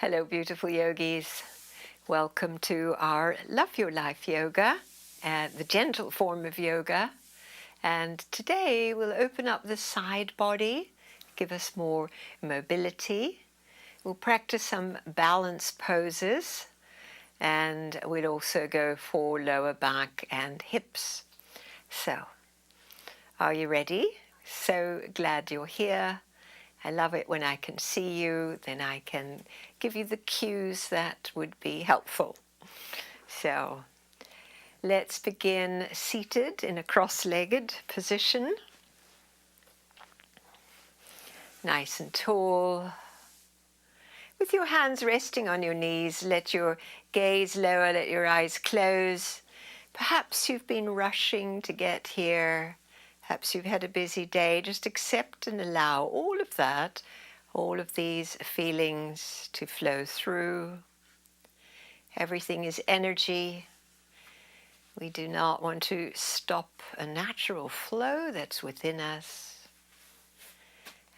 Hello, beautiful yogis. Welcome to our Love Your Life yoga, the gentle form of yoga. And today we'll open up the side body, give us more mobility. We'll practice some balance poses, and we'll also go for lower back and hips. So, are you ready? So glad you're here. I love it when I can see you, then I can give you the cues that would be helpful. So let's begin seated in a cross-legged position. Nice and tall. With your hands resting on your knees, let your gaze lower, let your eyes close. Perhaps you've been rushing to get here. Perhaps you've had a busy day. Just accept and allow all of that, all of these feelings to flow through. Everything is energy. We do not want to stop a natural flow that's within us.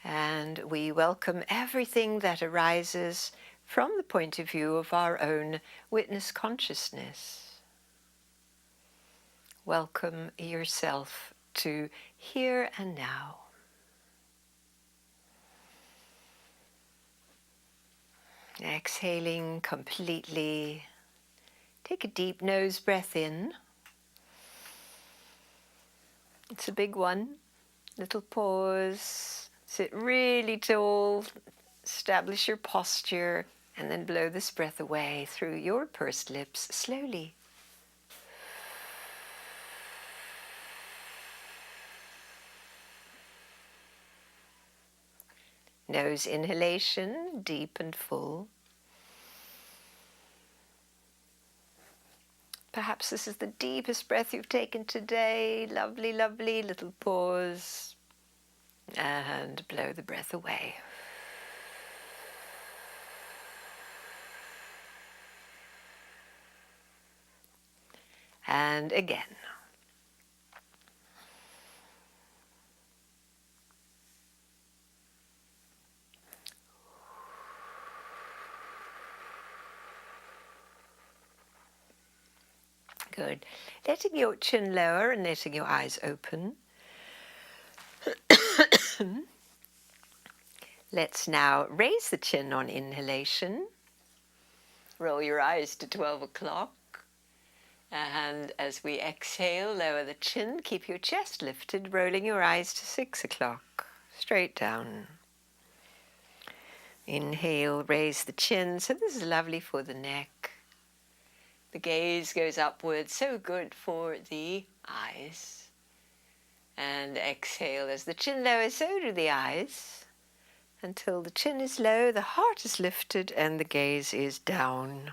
And we welcome everything that arises from the point of view of our own witness consciousness. Welcome yourself to here and now. Exhaling completely. Take a deep nose breath in. It's a big one. Little pause. Sit really tall. Establish your posture. And then blow this breath away through your pursed lips slowly. Nose inhalation, deep and full. Perhaps this is the deepest breath you've taken today. Lovely, lovely. Little pause. And blow the breath away. And again. Good. Letting your chin lower and letting your eyes open. Let's now raise the chin on inhalation. Roll your eyes to 12 o'clock. And as we exhale, lower the chin. Keep your chest lifted, rolling your eyes to 6 o'clock. Straight down. Inhale, raise the chin. So this is lovely for the neck. The gaze goes upwards, so good for the eyes. And exhale as the chin lowers, so do the eyes. Until the chin is low, the heart is lifted, and the gaze is down.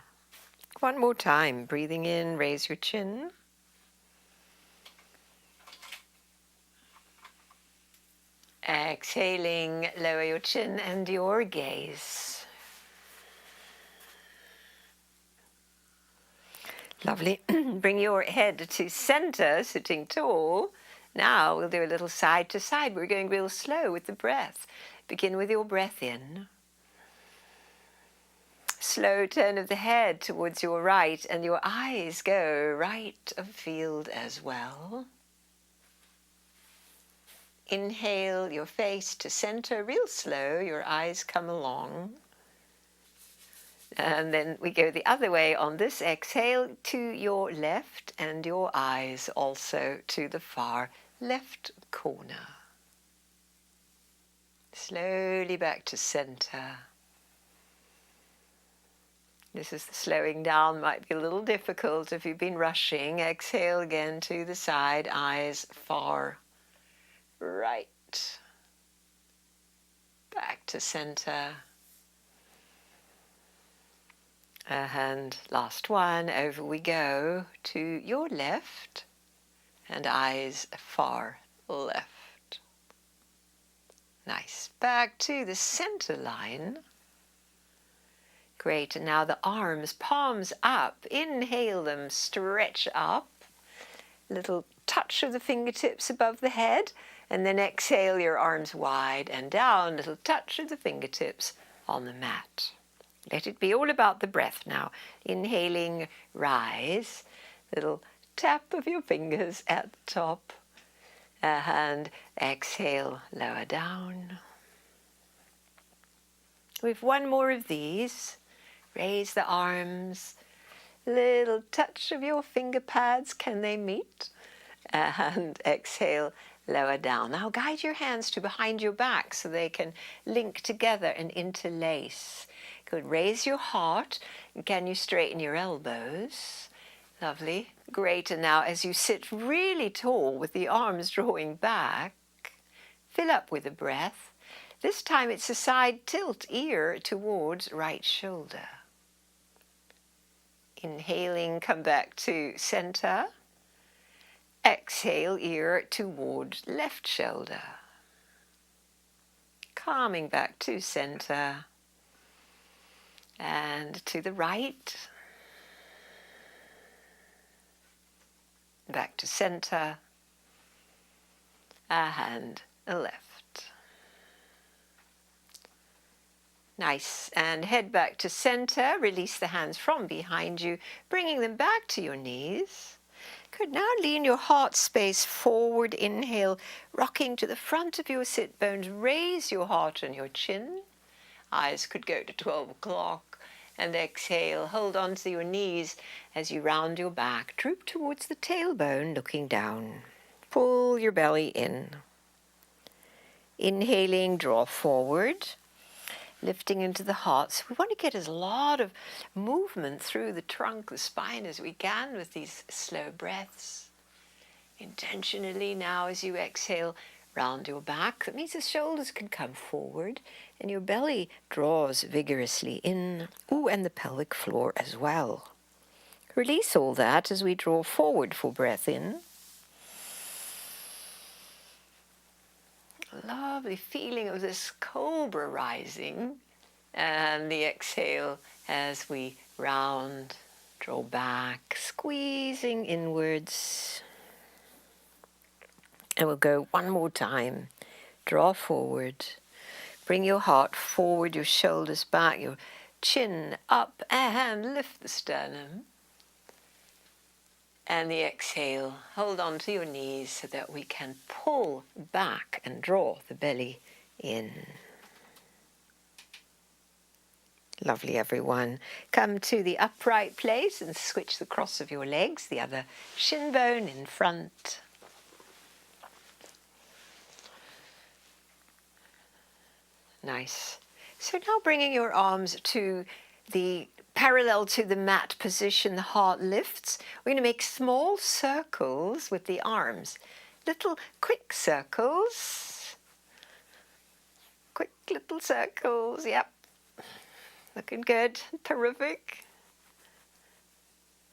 One more time, breathing in, raise your chin. Exhaling, lower your chin and your gaze. Lovely. Bring your head to center, sitting tall. Now we'll do a little side to side. We're going real slow with the breath. Begin with your breath in. Slow turn of the head towards your right, and your eyes go right of field as well. Inhale your face to center, real slow. Your eyes come along. And then we go the other way on this exhale to your left, and your eyes also to the far left corner. Slowly back to center. This is the slowing down, might be a little difficult if you've been rushing. Exhale again to the side, eyes far right. Back to center. And last one, over we go to your left and eyes far left. Nice. Back to the center line. Great. And now the arms, palms up. Inhale them, stretch up. Little touch of the fingertips above the head. And then exhale your arms wide and down. Little touch of the fingertips on the mat. Let it be all about the breath now. Inhaling, rise. Little tap of your fingers at the top. And exhale, lower down. With one more of these, raise the arms. Little touch of your finger pads, can they meet? And exhale, lower down. Now guide your hands to behind your back so they can link together and interlace. Good. Raise your heart. Can you straighten your elbows? Lovely. Great. And now as you sit really tall with the arms drawing back, fill up with a breath. This time it's a side tilt, ear towards right shoulder. Inhaling, come back to center. Exhale, ear towards left shoulder. Calming back to center. And to the right. Back to center. And left. Nice. And head back to center. Release the hands from behind you, bringing them back to your knees. Good. Now lean your heart space forward. Inhale, rocking to the front of your sit bones. Raise your heart and your chin. Eyes could go to 12 o'clock. And exhale, hold on to your knees as you round your back. Droop towards the tailbone, looking down. Pull your belly in. Inhaling, draw forward. Lifting into the heart. So we want to get as a lot of movement through the trunk, the spine as we can with these slow breaths. Intentionally now as you exhale, round your back. That means the shoulders can come forward and your belly draws vigorously in. Ooh, and the pelvic floor as well. Release all that as we draw forward for breath in. Lovely feeling of this cobra rising, and the exhale as we round, draw back, squeezing inwards. And we'll go one more time. Draw forward, bring your heart forward, your shoulders back, your chin up, and lift the sternum. And the exhale, hold on to your knees so that we can pull back and draw the belly in. Lovely, everyone. Come to the upright place and switch the cross of your legs, the other shin bone in front. Nice. So now bringing your arms to the parallel to the mat position, the heart lifts. We're going to make small circles with the arms. Little quick circles. Quick little circles, yep. Looking good, terrific.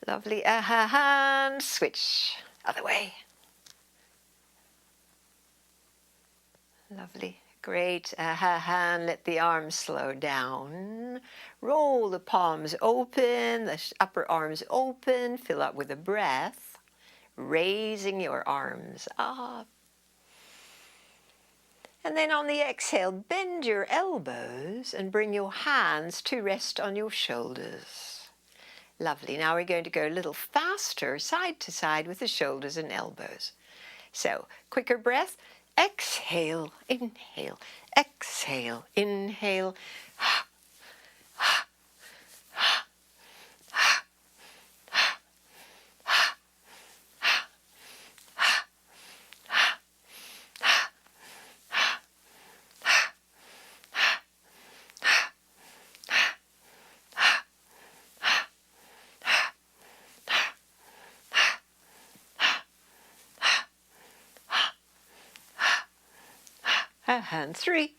Lovely, and switch, other way. Lovely. Great. Hand, let the arms slow down. Roll the palms open, the upper arms open. Fill up with a breath. Raising your arms up. And then on the exhale, bend your elbows and bring your hands to rest on your shoulders. Lovely. Now we're going to go a little faster, side to side with the shoulders and elbows. So, quicker breath. Exhale, inhale, exhale, inhale. And 3,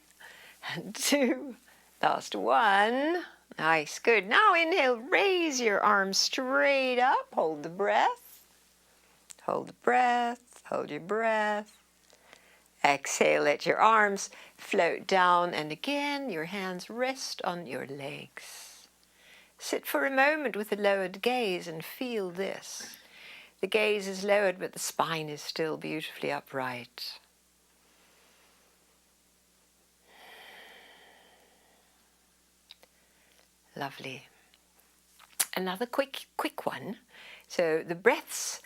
and 2, last 1. Nice, good. Now inhale, raise your arms straight up, hold the breath, hold the breath, hold your breath. Exhale, let your arms float down, and again your hands rest on your legs. Sit for a moment with a lowered gaze and feel this. The gaze is lowered, but the spine is still beautifully upright. Lovely. Another quick one. So the breaths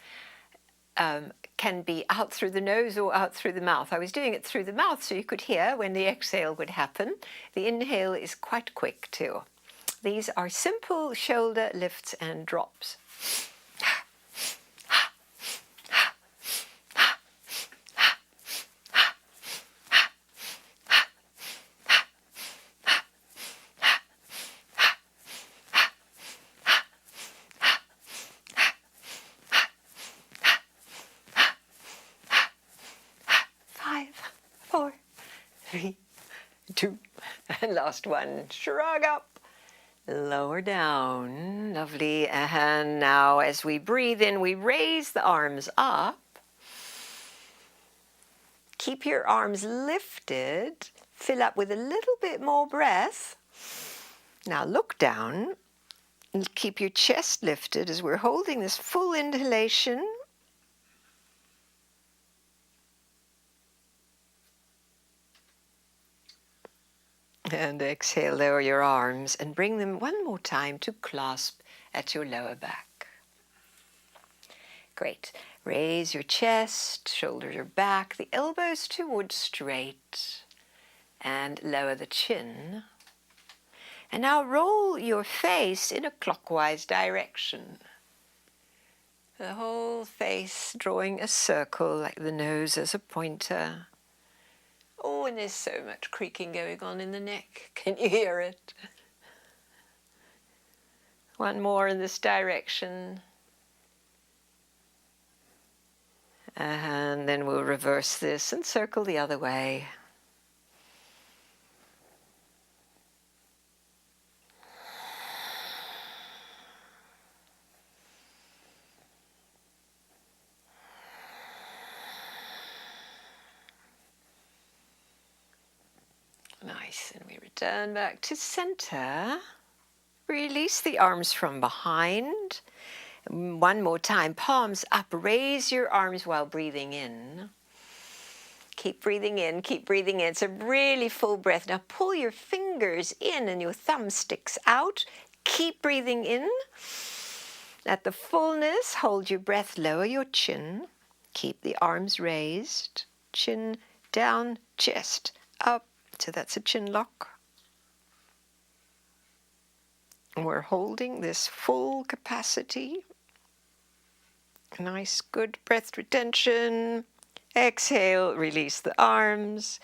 can be out through the nose or out through the mouth. I was doing it through the mouth so you could hear when the exhale would happen. The inhale is quite quick too. These are simple shoulder lifts and drops. 5, 4, 3, 2, and last one. Shrug up. Lower down, lovely. And now as we breathe in, we raise the arms up. Keep your arms lifted. Fill up with a little bit more breath. Now look down and keep your chest lifted as we're holding this full inhalation. And exhale, lower your arms and bring them one more time to clasp at your lower back. Great. Raise your chest, shoulders are back, the elbows towards straight, and lower the chin. And now roll your face in a clockwise direction. The whole face drawing a circle like the nose as a pointer. Oh, and there's so much creaking going on in the neck. Can you hear it? One more in this direction. And then we'll reverse this and circle the other way. Nice, and we return back to center. Release the arms from behind. One more time, palms up, raise your arms while breathing in. Keep breathing in, keep breathing in. It's a really full breath. Now pull your fingers in and your thumb sticks out. Keep breathing in. At the fullness, hold your breath, lower your chin. Keep the arms raised, chin down, chest up. So that's a chin lock. And we're holding this full capacity. Nice, good breath retention. Exhale, release the arms.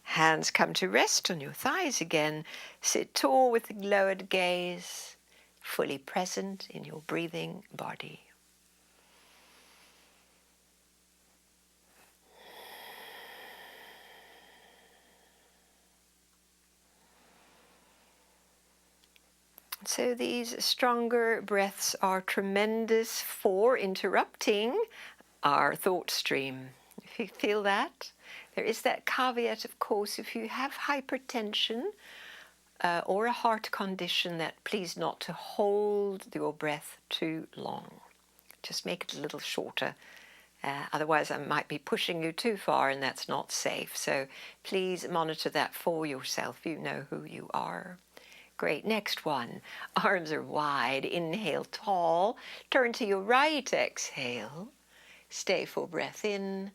Hands come to rest on your thighs again. Sit tall with the lowered gaze, fully present in your breathing body. So these stronger breaths are tremendous for interrupting our thought stream. If you feel that, there is that caveat, of course, if you have hypertension or a heart condition, that please not to hold your breath too long. Just make it a little shorter. Otherwise, I might be pushing you too far, and that's not safe. So please monitor that for yourself. You know who you are. Great. Next one. Arms are wide. Inhale tall. Turn to your right. Exhale. Stay full breath in.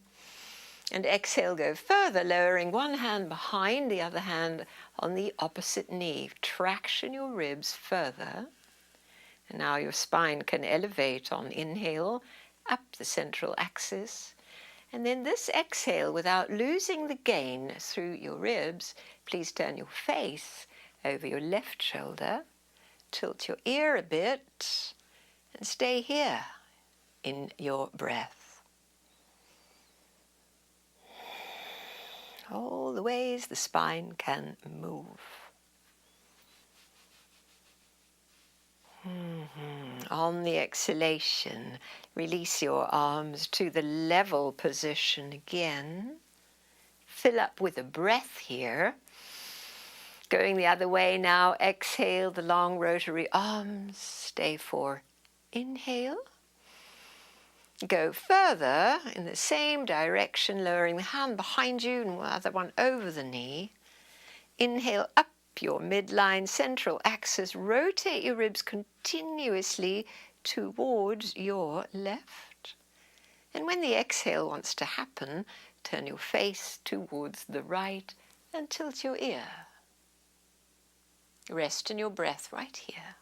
And exhale, go further, lowering one hand behind, the other hand on the opposite knee. Traction your ribs further. And now your spine can elevate on inhale, up the central axis. And then this exhale, without losing the gain through your ribs, please turn your face over your left shoulder, tilt your ear a bit, and stay here in your breath. All the ways the spine can move. On the exhalation, release your arms to the level position again. Fill up with a breath here. Going the other way now, exhale the long rotary arms. Stay for inhale. Go further in the same direction, lowering the hand behind you and the other one over the knee. Inhale up keep your midline central axis. Rotate your ribs continuously towards your left. And when the exhale wants to happen, turn your face towards the right and tilt your ear. Rest in your breath right here.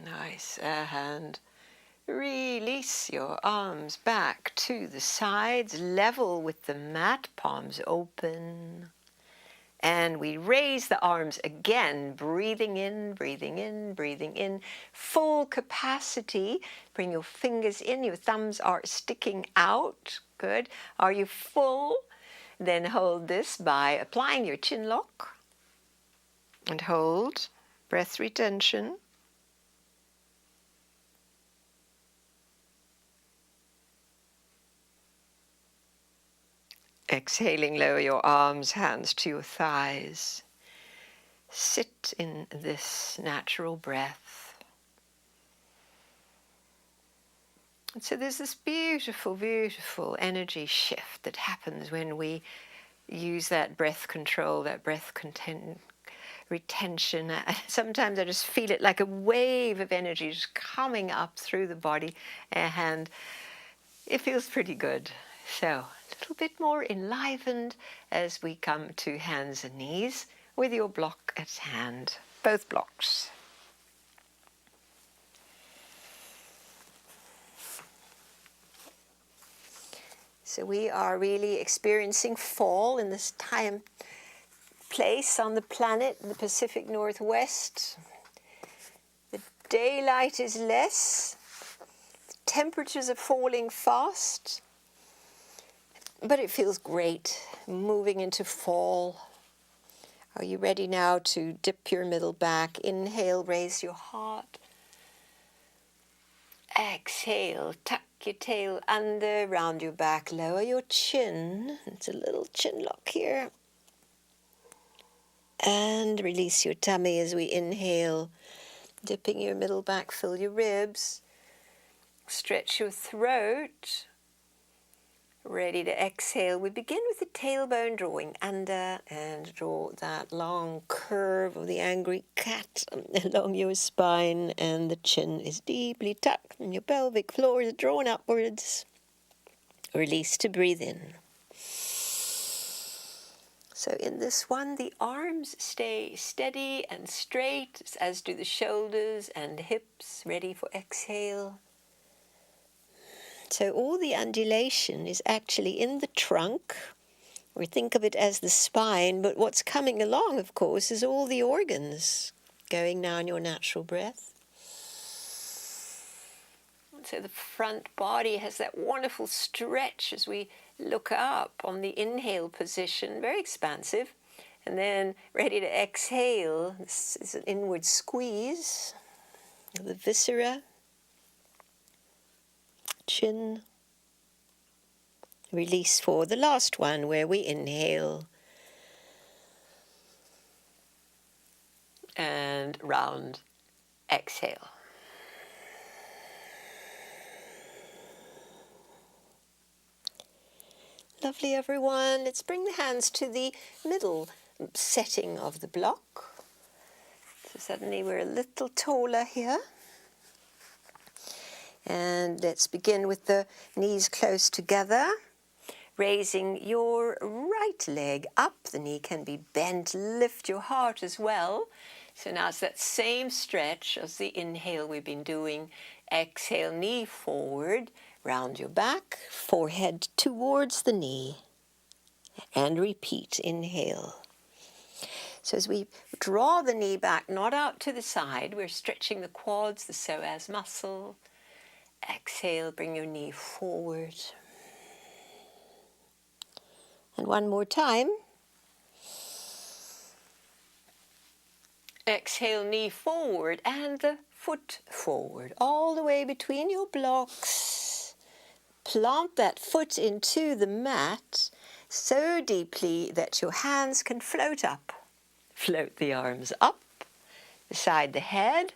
Nice. And release your arms back to the sides, level with the mat, palms open. And we raise the arms again, breathing in, breathing in, breathing in. Full capacity. Bring your fingers in, your thumbs are sticking out. Good. Are you full? Then hold this by applying your chin lock. And hold. Breath retention. Exhaling, lower your arms, hands to your thighs. Sit in this natural breath. And so there's this beautiful, beautiful energy shift that happens when we use that breath control, that breath retention. Sometimes I just feel it like a wave of energy just coming up through the body, and it feels pretty good. So a little bit more enlivened as we come to hands and knees with your block at hand, both blocks. So we are really experiencing fall in this place on the planet, in the Pacific Northwest. The daylight is less. Temperatures are falling fast, but it feels great, moving into fall. Are you ready now to dip your middle back? Inhale, raise your heart. Exhale, tuck your tail under, round your back, lower your chin. It's a little chin lock here. And release your tummy as we inhale, dipping your middle back, fill your ribs. Stretch your throat. Ready to exhale. We begin with the tailbone drawing under and draw that long curve of the angry cat along your spine, and the chin is deeply tucked and your pelvic floor is drawn upwards. Release to breathe in. So in this one, the arms stay steady and straight, as do the shoulders and hips, ready for exhale. So all the undulation is actually in the trunk. We think of it as the spine, but what's coming along, of course, is all the organs going now in your natural breath. So the front body has that wonderful stretch as we look up on the inhale position, very expansive. And then ready to exhale, this is an inward squeeze of the viscera. Chin. Release for the last one, where we inhale. And round, exhale. Lovely, everyone. Let's bring the hands to the middle setting of the block. So suddenly we're a little taller here. And let's begin with the knees close together. Raising your right leg up. The knee can be bent. Lift your heart as well. So now it's that same stretch as the inhale we've been doing. Exhale, knee forward. Round your back. Forehead towards the knee. And repeat. Inhale. So as we draw the knee back, not out to the side, we're stretching the quads, the psoas muscle. Exhale, bring your knee forward. And one more time. Exhale, knee forward and the foot forward, all the way between your blocks. Plant that foot into the mat so deeply that your hands can float up. Float the arms up. beside the head.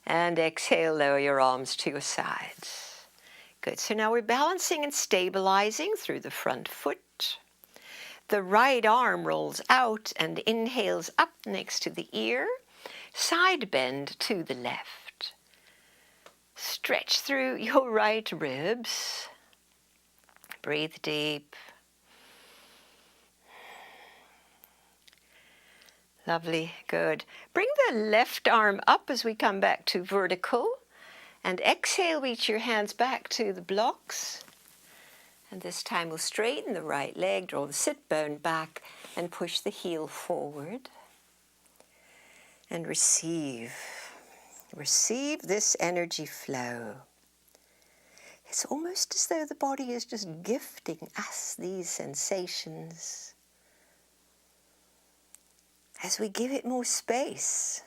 And exhale, lower your arms to your sides. Good. So now we're balancing and stabilizing through the front foot. The right arm rolls out and inhales up next to the ear. Side bend to the left. Stretch through your right ribs. Breathe deep. Lovely, good. Bring the left arm up as we come back to vertical. And exhale, reach your hands back to the blocks. And this time we'll straighten the right leg, draw the sit bone back, and push the heel forward. And receive. Receive this energy flow. It's almost as though the body is just gifting us these sensations. As we give it more space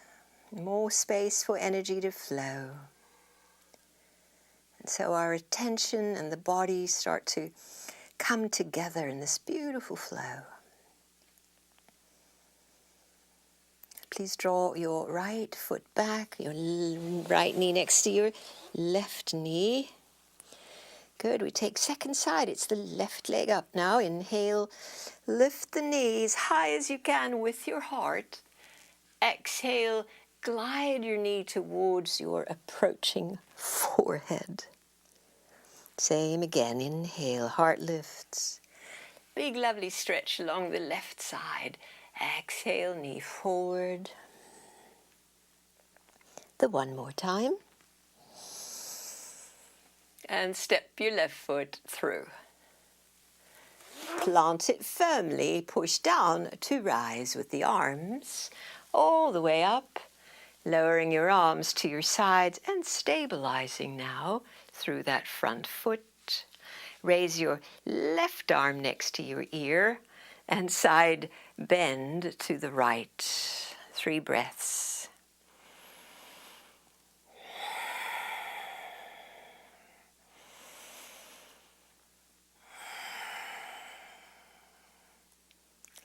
for energy to flow. And so our attention and the body start to come together in this beautiful flow. Please draw your right foot back, your right knee next to your left knee. Good, we take second side, it's the left leg up now. Inhale, lift the knees high as you can with your heart. Exhale, glide your knee towards your approaching forehead. Same again, inhale, heart lifts. Big lovely stretch along the left side. Exhale, knee forward. The one more time. And step your left foot through. Plant it firmly, push down to rise with the arms all the way up, lowering your arms to your sides and stabilizing now through that front foot. Raise your left arm next to your ear and side bend to the right. 3 breaths.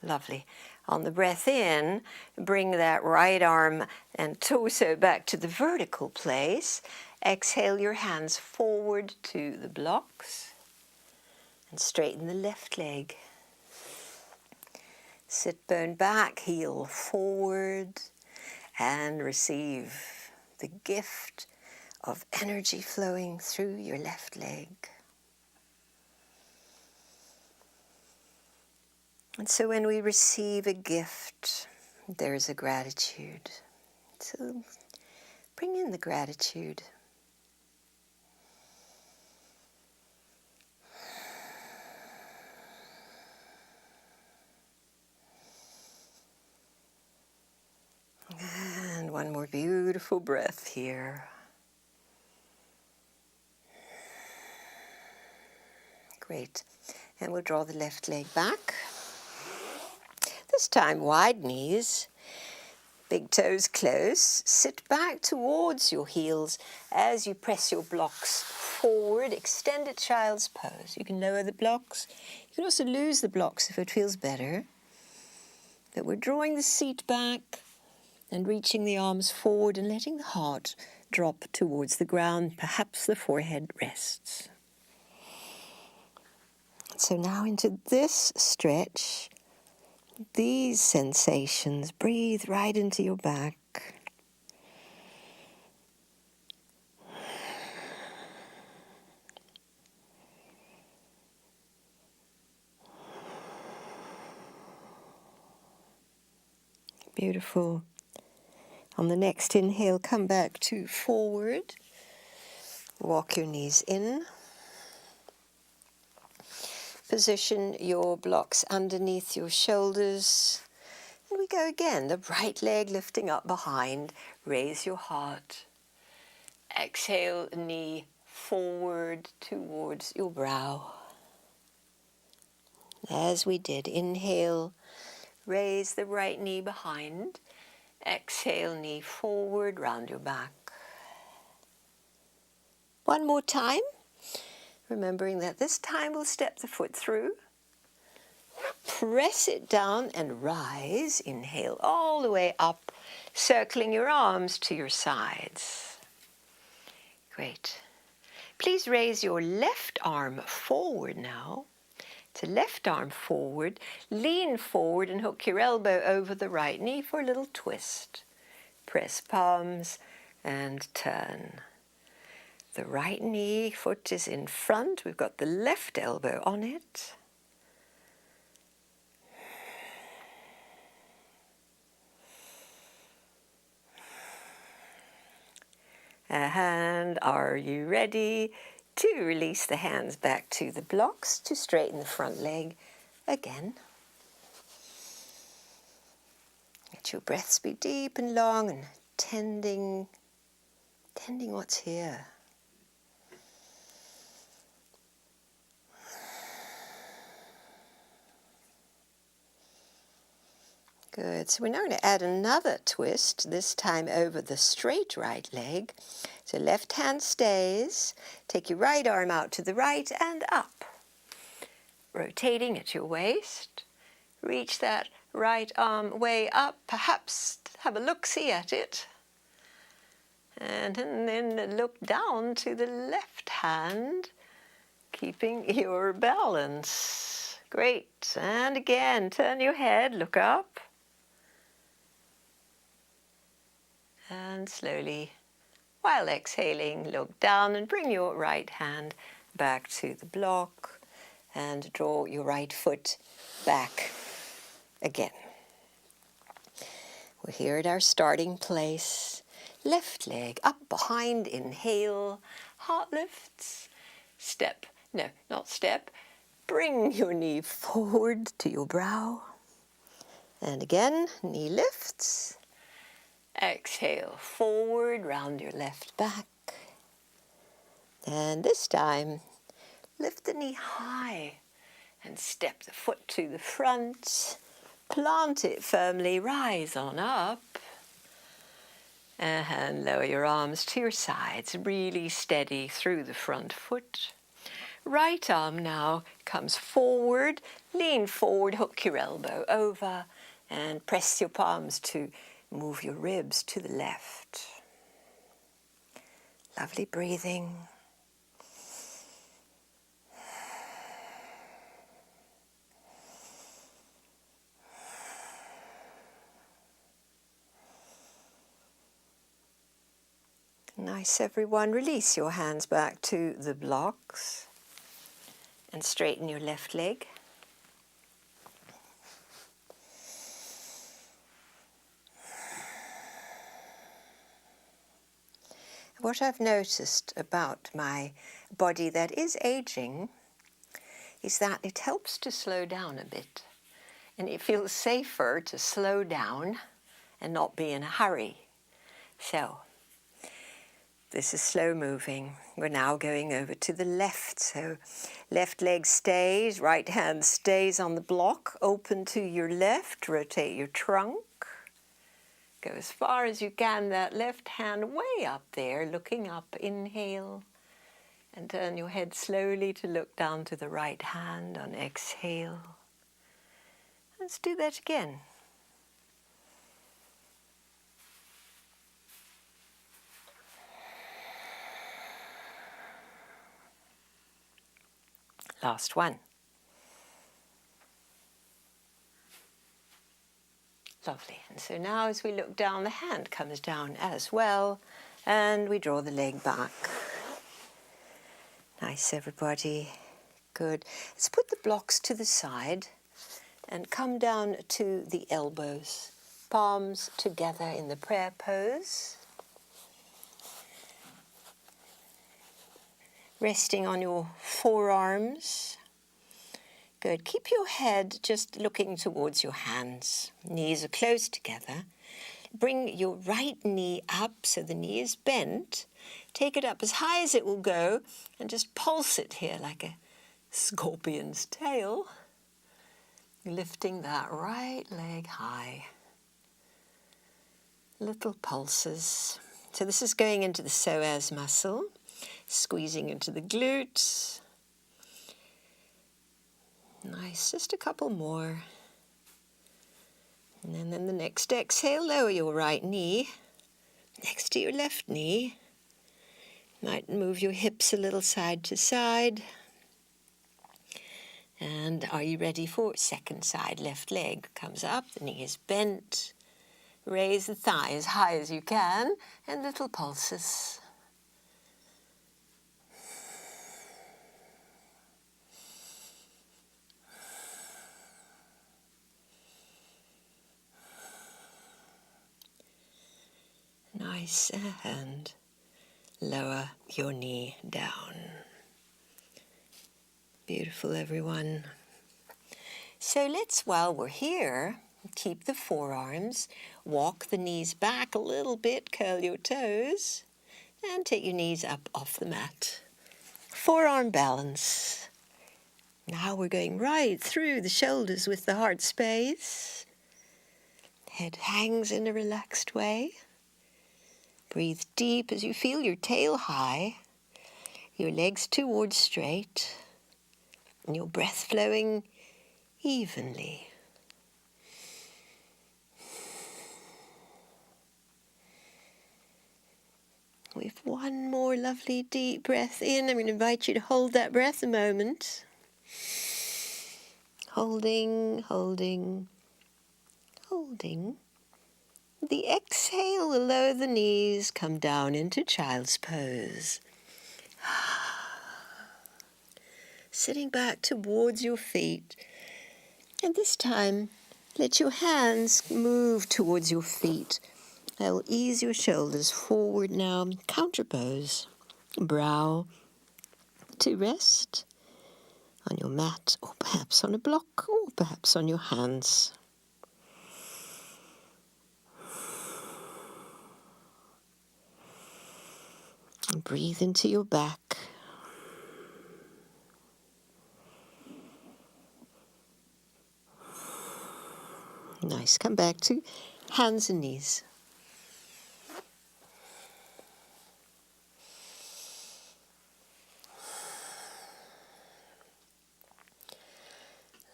Lovely. On the breath in, bring that right arm and torso back to the vertical place. Exhale your hands forward to the blocks and straighten the left leg. Sit bone back, heel forward, and receive the gift of energy flowing through your left leg. And so when we receive a gift, there's a gratitude. So bring in the gratitude. And one more beautiful breath here. Great. And we'll draw the left leg back. This time wide knees, big toes close. Sit back towards your heels as you press your blocks forward. Extended child's pose. You can lower the blocks. You can also lose the blocks if it feels better. But we're drawing the seat back and reaching the arms forward and letting the heart drop towards the ground. Perhaps the forehead rests. So now into this stretch. These sensations, breathe right into your back. Beautiful. On the next inhale, come back to forward. Walk your knees in. Position your blocks underneath your shoulders. And we go again, the right leg lifting up behind. Raise your heart. Exhale, knee forward towards your brow. As we did, inhale, raise the right knee behind. Exhale, knee forward, round your back. One more time. Remembering that this time we'll step the foot through. Press it down and rise. Inhale all the way up. circling your arms to your sides. Great. Please raise your left arm forward now. So left arm forward, lean forward and hook your elbow over the right knee for a little twist. Press palms and turn. The right knee, foot is in front. We've got the left elbow on it. And are you ready to release the hands back to the blocks to straighten the front leg again? Let your breaths be deep and long and tending what's here. Good. So we're now going to add another twist, this time over the straight right leg. So left hand stays. Take your right arm out to the right and up. Rotating at your waist. Reach that right arm way up. Perhaps have a look-see at it. And then look down to the left hand, keeping your balance. Great. And again, turn your head, look up. And slowly, while exhaling, look down and bring your right hand back to the block and draw your right foot back again. We're here at our starting place. Left leg up behind, inhale, heart lifts, step, no, not step, bring your knee forward to your brow. And again, knee lifts. Exhale, forward, round your left back. And this time, lift the knee high and step the foot to the front. Plant it firmly, rise on up. And lower your arms to your sides, really steady through the front foot. Right arm now comes forward, lean forward, hook your elbow over, and press your palms to move your ribs to the left. Lovely breathing. Nice, everyone. Release your hands back to the blocks and straighten your left leg. What I've noticed about my body that is aging is that it helps to slow down a bit. And it feels safer to slow down and not be in a hurry. So, this is slow moving. We're now going over to the left. So, left leg stays, right hand stays on the block. Open to your left, rotate your trunk. Go as far as you can, that left hand way up there, looking up, inhale. And turn your head slowly to look down to the right hand on exhale. Let's do that again. Last one. Lovely. And so now as we look down, the hand comes down as well, and we draw the leg back. Nice, everybody. Good. Let's put the blocks to the side and come down to the elbows. Palms together in the prayer pose. Resting on your forearms. Good. Keep your head just looking towards your hands. Knees are close together. Bring your right knee up so the knee is bent. Take it up as high as it will go and just pulse it here like a scorpion's tail. Lifting that right leg high. Little pulses. So this is going into the psoas muscle, squeezing into the glutes. Nice, just a couple more. And then the next exhale, lower your right knee next to your left knee. Might move your hips a little side to side. And are you ready for second side? Left leg comes up, the knee is bent. Raise the thigh as high as you can, and little pulses. Nice, and lower your knee down. Beautiful, everyone. So let's, while we're here, keep the forearms, walk the knees back a little bit, curl your toes, and take your knees up off the mat. Forearm balance. Now we're going right through the shoulders with the heart space. Head hangs in a relaxed way. Breathe deep as you feel your tail high, your legs towards straight, and your breath flowing evenly. With one more lovely deep breath in, I'm going to invite you to hold that breath a moment. Holding, holding, holding. The exhale will lower the knees, come down into child's pose. Sitting back towards your feet. And this time, let your hands move towards your feet. That will ease your shoulders forward now. Counter pose. Brow to rest on your mat, or perhaps on a block, or perhaps on your hands. And breathe into your back. Nice. Come back to hands and knees.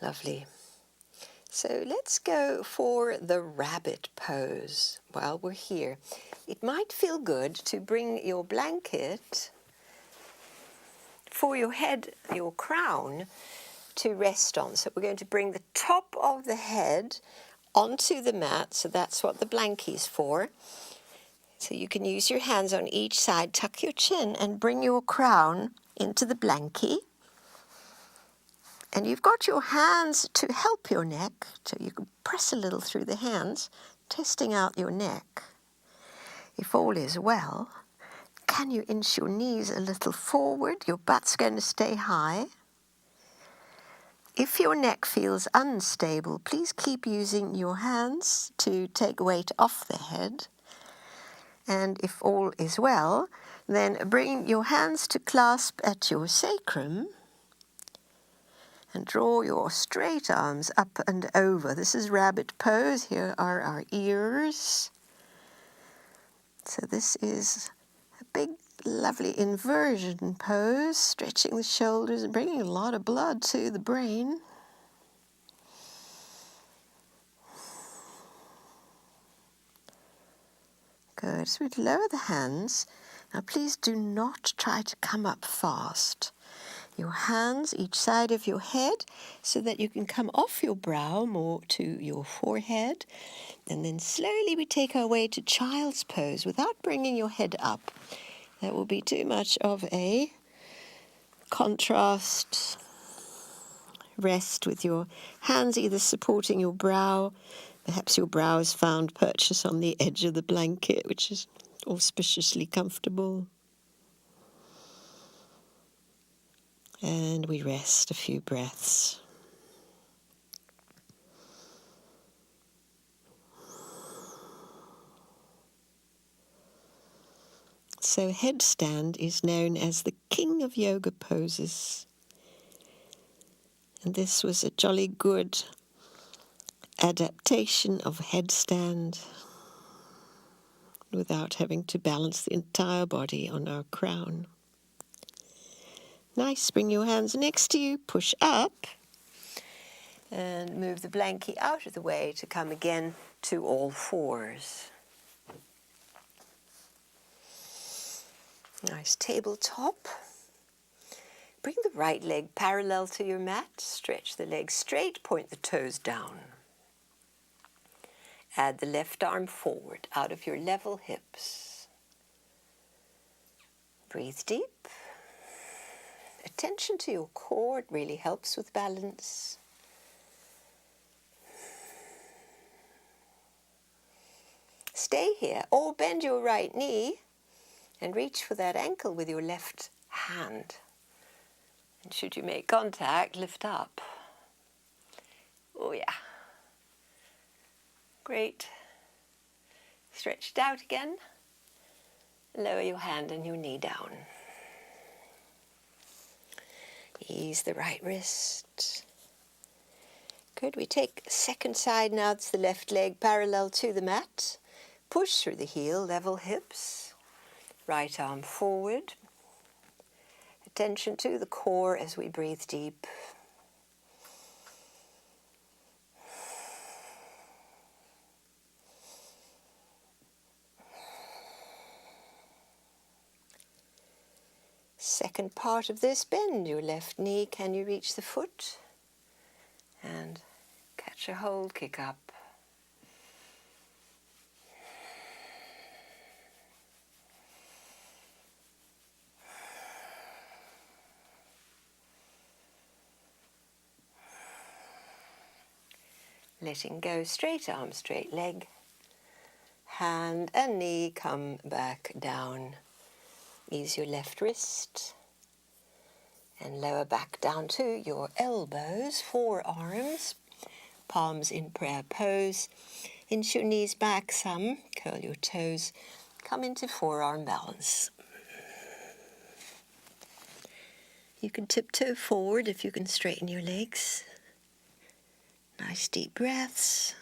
Lovely. So let's go for the rabbit pose while we're here. It might feel good to bring your blanket for your head, your crown, to rest on. So we're going to bring the top of the head onto the mat. So that's what the blankie is for. So you can use your hands on each side, tuck your chin, and bring your crown into the blankie. And you've got your hands to help your neck, so you can press a little through the hands, testing out your neck. If all is well, can you inch your knees a little forward? Your butt's going to stay high. If your neck feels unstable, please keep using your hands to take weight off the head. And if all is well, then bring your hands to clasp at your sacrum. And draw your straight arms up and over. This is rabbit pose. Here are our ears. So this is a big, lovely inversion pose, stretching the shoulders and bringing a lot of blood to the brain. Good. So we lower the hands. Now please do not try to come up fast. Your hands each side of your head so that you can come off your brow more to your forehead. And then slowly we take our way to child's pose without bringing your head up. That will be too much of a contrast. Rest with your hands either supporting your brow. Perhaps your brow is found perched on the edge of the blanket, which is auspiciously comfortable. And we rest a few breaths. So headstand is known as the king of yoga poses. And this was a jolly good adaptation of headstand without having to balance the entire body on our crown. Nice. Bring your hands next to you, push up, and move the blankie out of the way to come again to all fours. Nice tabletop. Bring the right leg parallel to your mat. Stretch the legs straight, point the toes down. Add the left arm forward out of your level hips. Breathe deep. Attention to your core, it really helps with balance. Stay here, or bend your right knee and reach for that ankle with your left hand. And should you make contact, lift up. Oh yeah. Great. Stretch it out again. Lower your hand and your knee down. Ease the right wrist. Good. We take second side now. It's the left leg parallel to the mat. Push through the heel, level hips. Right arm forward. Attention to the core as we breathe deep. Second part of this, bend your left knee. Can you reach the foot? And catch a hold, kick up. Letting go, straight arm, straight leg. Hand and knee come back down. Ease your left wrist. And lower back down to your elbows, forearms, palms in prayer pose. Inch your knees back some, curl your toes, come into forearm balance. You can tiptoe forward if you can straighten your legs. Nice deep breaths.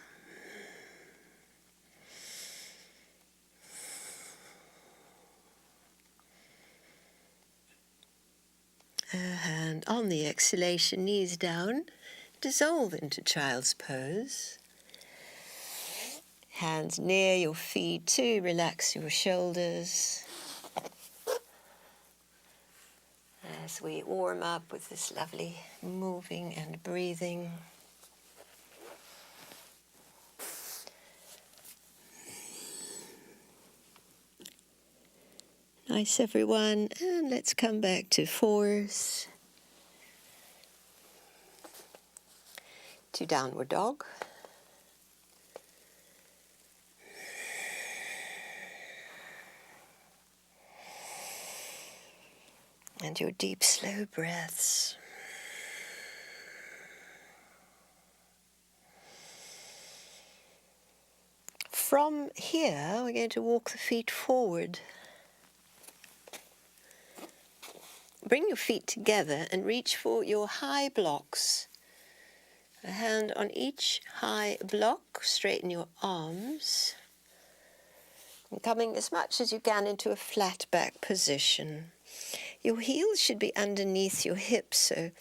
And on the exhalation, knees down, dissolve into child's pose. Hands near your feet to relax your shoulders. As we warm up with this lovely moving and breathing. Nice, everyone, and let's come back to fours. To downward dog. And your deep, slow breaths. From here, we're going to walk the feet forward. Bring your feet together and reach for your high blocks. A hand on each high block, straighten your arms. And coming as much as you can into a flat back position. Your heels should be underneath your hips, so you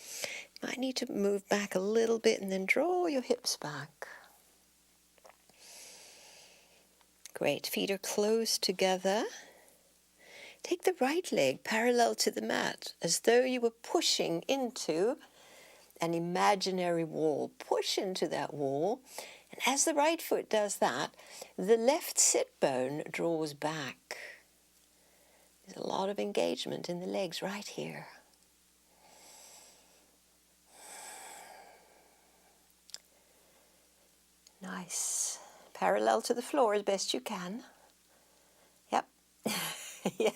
might need to move back a little bit and then draw your hips back. Great, feet are close together. Take the right leg parallel to the mat, as though you were pushing into an imaginary wall. Push into that wall, and as the right foot does that, the left sit bone draws back. There's a lot of engagement in the legs right here. Nice. Parallel to the floor as best you can. Yep. Yeah.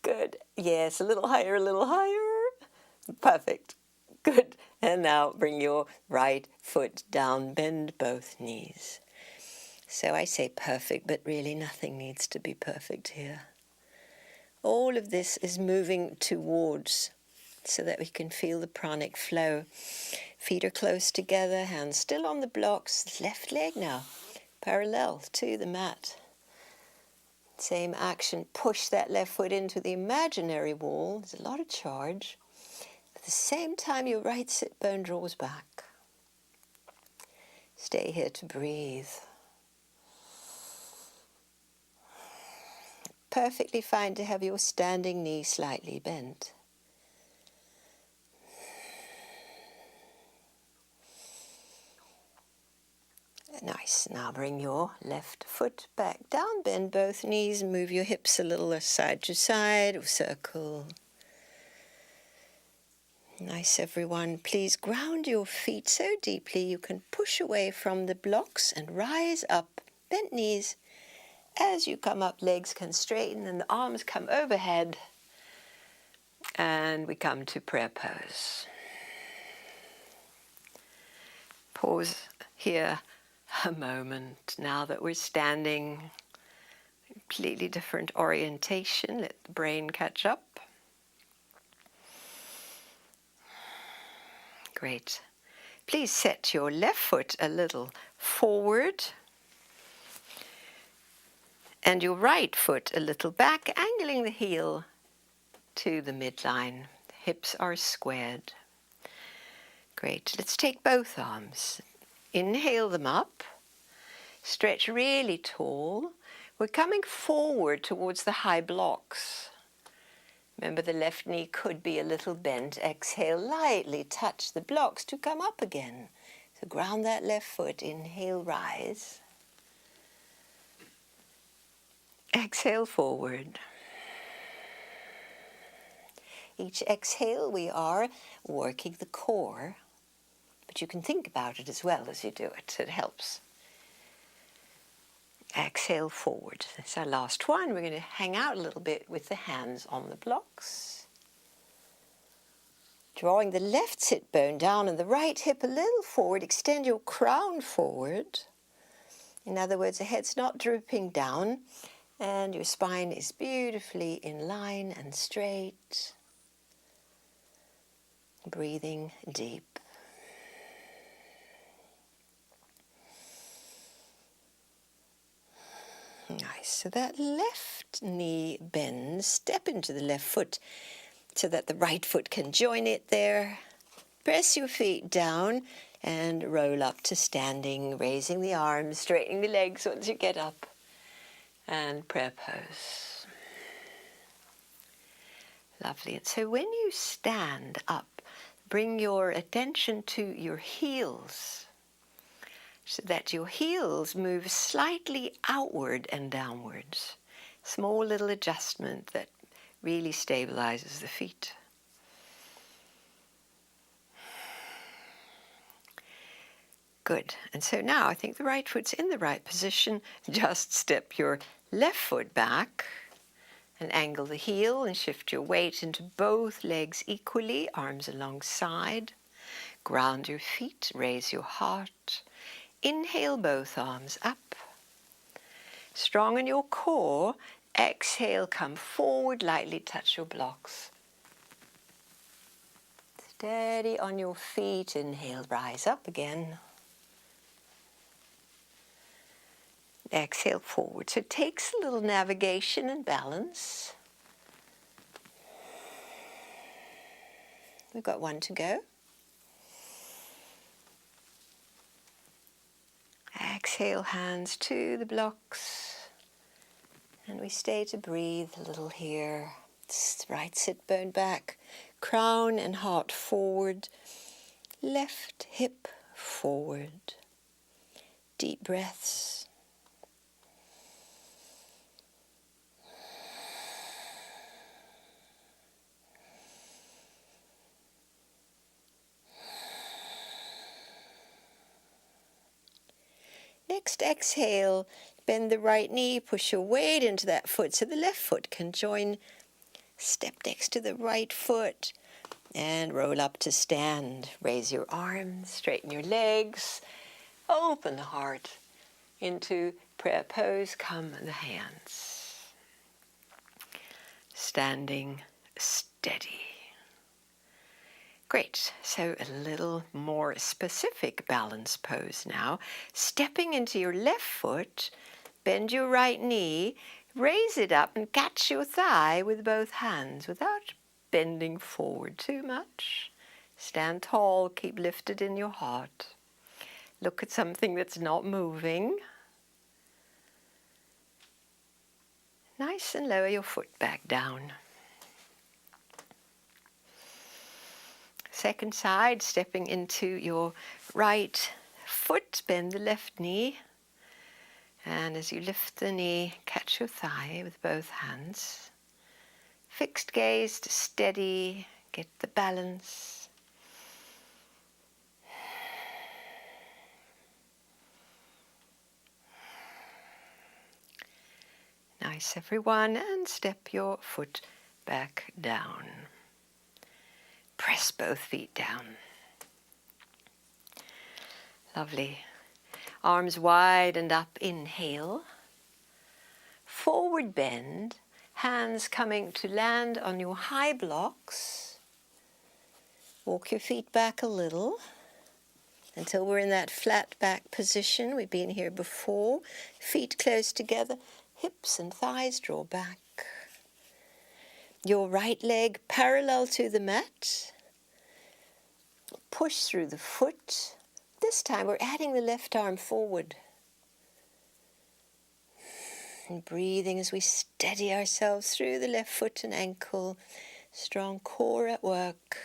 Good. Yes, a little higher, a little higher. Perfect. Good. And now bring your right foot down, bend both knees. So I say perfect, but really nothing needs to be perfect here. All of this is moving towards so that we can feel the pranic flow. Feet are close together, hands still on the blocks. Left leg now, parallel to the mat. Same action, push that left foot into the imaginary wall. There's a lot of charge. At the same time, your right sit bone draws back. Stay here to breathe. perfectly fine to have your standing knee slightly bent. Nice. Now bring your left foot back down, bend both knees, move your hips a little side to side or circle. Nice, everyone. Please ground your feet so deeply you can push away from the blocks and rise up, bent knees. As you come up, legs can straighten and the arms come overhead. And we come to prayer pose. Pause here a moment. Now that we're standing, completely different orientation. Let the brain catch up. Great. Please set your left foot a little forward and your right foot a little back, angling the heel to the midline. The hips are squared. Great. Let's take both arms. Inhale them up. Stretch really tall. We're coming forward towards the high blocks. Remember, the left knee could be a little bent. Exhale, lightly touch the blocks to come up again. So ground that left foot. Inhale, rise. Exhale, forward. Each exhale, we are working the core. But you can think about it as well as you do it. It helps. Exhale, forward. That's our last one. We're going to hang out a little bit with the hands on the blocks. Drawing the left sit bone down and the right hip a little forward. Extend your crown forward. In other words, the head's not drooping down and your spine is beautifully in line and straight. Breathing deep. Nice. So that left knee bends. Step into the left foot so that the right foot can join it there. Press your feet down and roll up to standing, raising the arms, straightening the legs once you get up. And prayer pose. Lovely. And so when you stand up, bring your attention to your heels so that your heels move slightly outward and downwards. Small little adjustment that really stabilizes the feet. Good. And so now I think the right foot's in the right position. Just step your left foot back and angle the heel and shift your weight into both legs equally, arms alongside. Ground your feet, raise your heart. Inhale both arms up. Strong in your core. Exhale, come forward, lightly touch your blocks. Steady on your feet. Inhale, rise up again. Exhale, forward. So it takes a little navigation and balance. We've got one to go. Exhale, hands to the blocks. And we stay to breathe a little here. Right sit bone back, crown and heart forward, left hip forward. Deep breaths. Next exhale, bend the right knee, push your weight into that foot so the left foot can join. Step next to the right foot and roll up to stand. Raise your arms, straighten your legs, open the heart into prayer pose. Come the hands. Standing steady. Great. So a little more specific balance pose now. Stepping into your left foot, bend your right knee, raise it up and catch your thigh with both hands without bending forward too much. Stand tall, keep lifted in your heart. Look at something that's not moving. Nice, and lower your foot back down. Second side, stepping into your right foot, bend the left knee. And as you lift the knee, catch your thigh with both hands. Fixed gaze to steady, get the balance. Nice, everyone, and step your foot back down. Press both feet down. Lovely. Arms wide and up, inhale. Forward bend, hands coming to land on your high blocks. Walk your feet back a little until we're in that flat back position. We've been here before. Feet close together, hips and thighs draw back. Your right leg parallel to the mat. Push through the foot. This time we're adding the left arm forward. And breathing as we steady ourselves through the left foot and ankle. Strong core at work.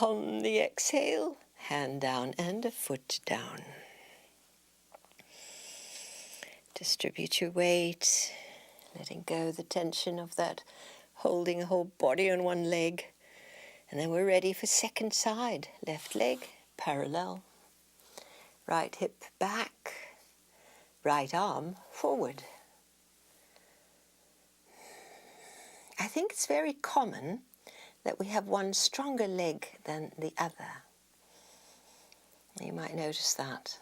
On the exhale, hand down and a foot down. Distribute your weight, letting go the tension of that holding the whole body on one leg. And then we're ready for second side. Left leg parallel. Right hip back. Right arm forward. I think it's very common that we have one stronger leg than the other. You might notice that.